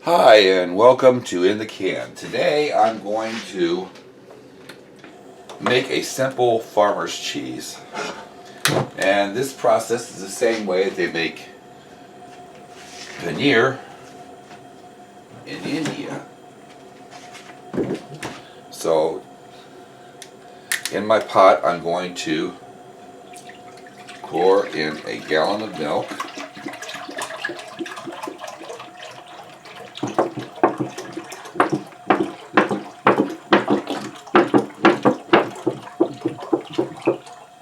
Hi and welcome to In the Can. Today I'm going to make a simple farmer's cheese. And this process is the same way that they make paneer in India. So in my pot I'm going to pour in a gallon of milk.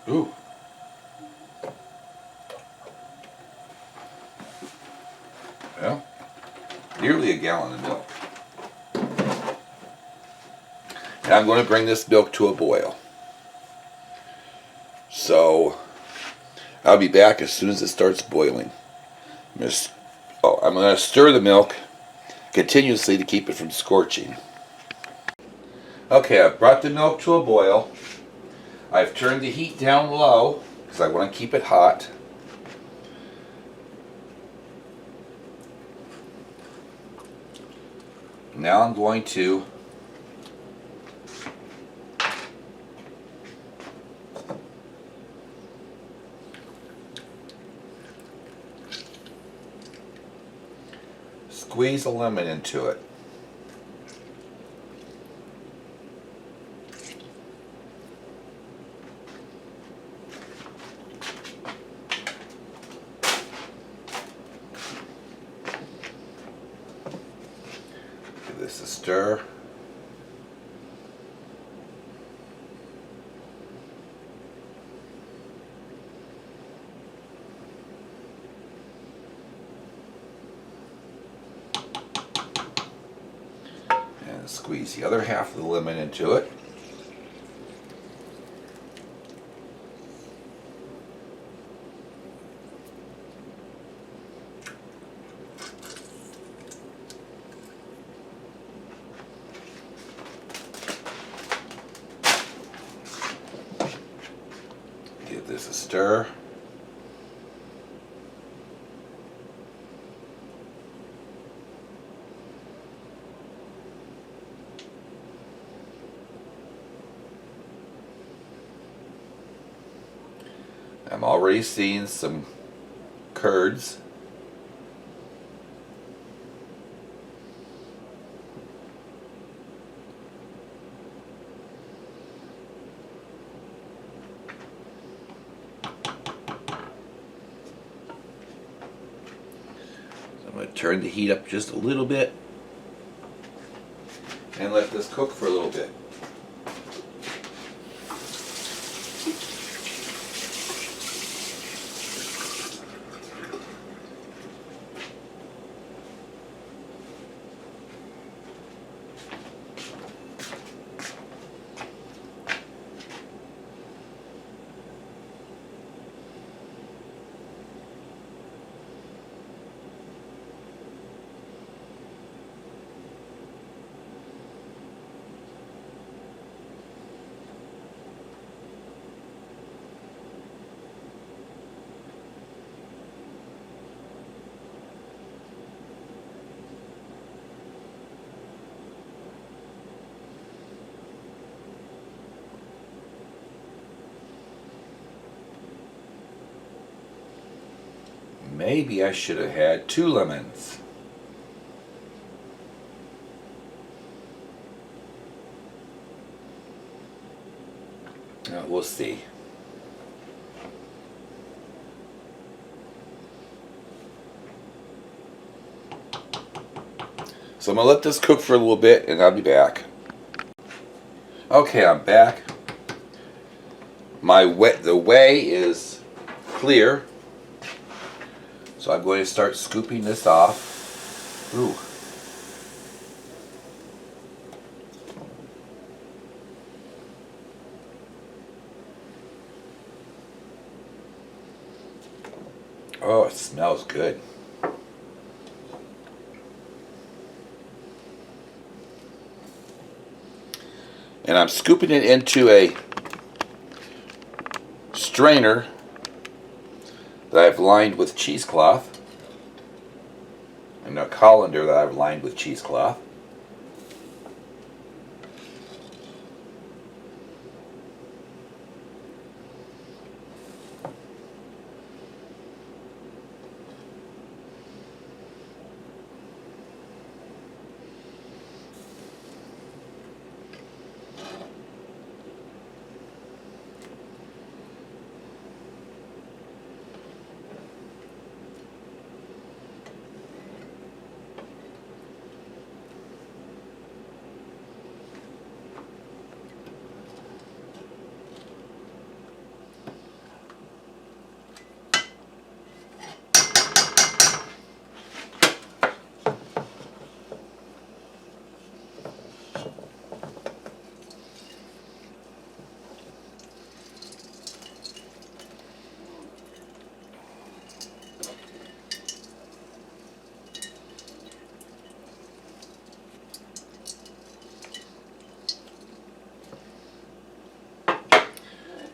Ooh. Well, nearly a gallon of milk. And I'm going to bring this milk to a boil. So I'll be back as soon as it starts boiling. I'm going to stir the milk continuously to keep it from scorching. Okay, I've brought the milk to a boil. I've turned the heat down low because I want to keep it hot. Now I'm going to squeeze a lemon into it. Give this a stir. And squeeze the other half of the lemon into it. Give this a stir. I'm already seeing some curds. So I'm going to turn the heat up just a little bit and let this cook for a little bit. Maybe I should have had 2 lemons. We'll see. So I'm going to let this cook for a little bit and I'll be back. Okay, I'm back. The whey is clear. So I'm going to start scooping this off. Ooh. Oh, it smells good. And I'm scooping it into a strainer that I've lined with cheesecloth. and a colander that I've lined with cheesecloth.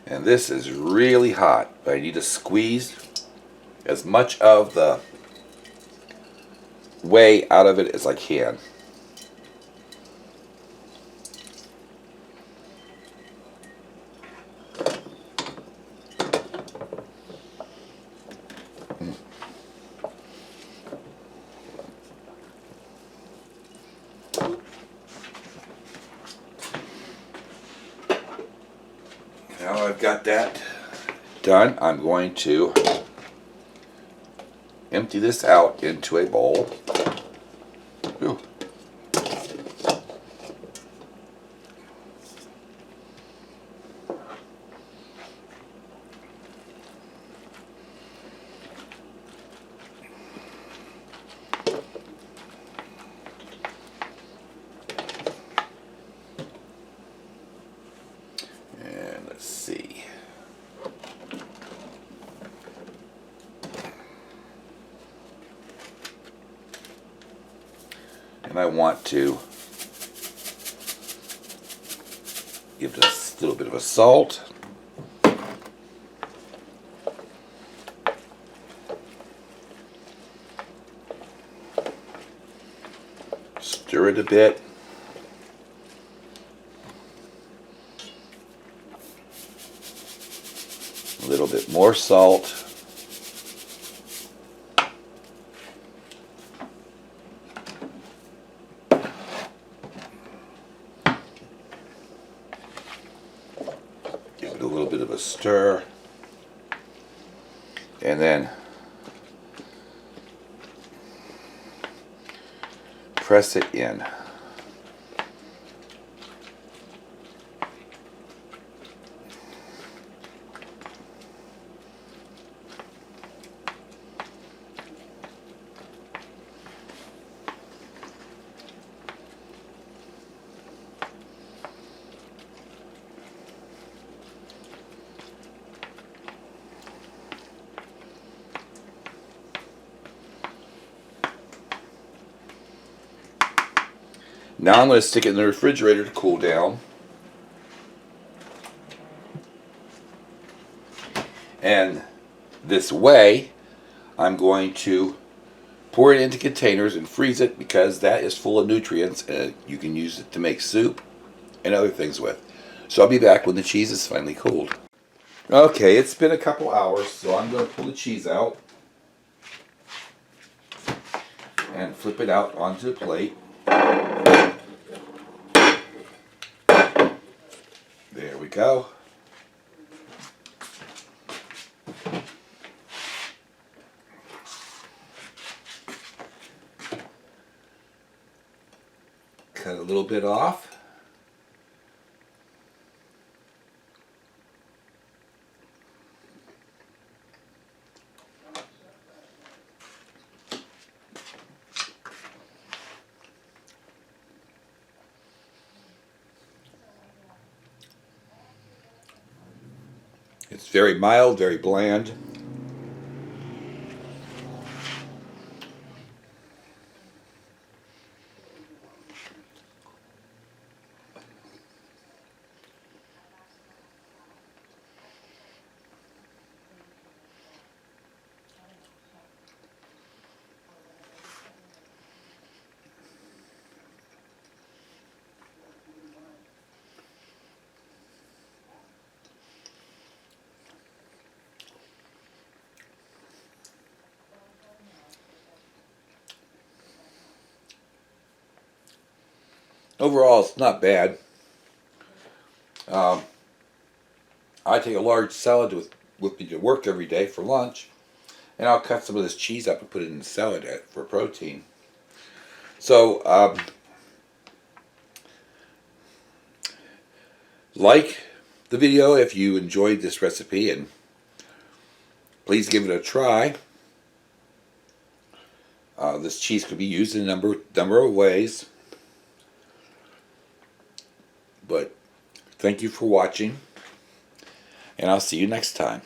And this is really hot, but I need to squeeze as much of the whey out of it as I can. Now I've got that done, I'm going to empty this out into a bowl. Ooh. And let's see. And I want to give this a little bit of a salt. Stir it a bit. A little bit more salt. Give it a little bit of a stir. And then press it in. Now I'm going to stick it in the refrigerator to cool down. And this whey, I'm going to pour it into containers and freeze it because that is full of nutrients and you can use it to make soup and other things with. So I'll be back when the cheese is finally cooled. Okay, it's been a couple hours, so I'm going to pull the cheese out and flip it out onto a plate. There we go. Cut a little bit off. It's very mild, very bland. overall, it's not bad. Um, I take a large salad with me to work every day for lunch, and I'll cut some of this cheese up and put it in the salad for protein. So, like the video if you enjoyed this recipe, and please give it a try. This cheese could be used in a number of ways. But thank you for watching, and I'll see you next time.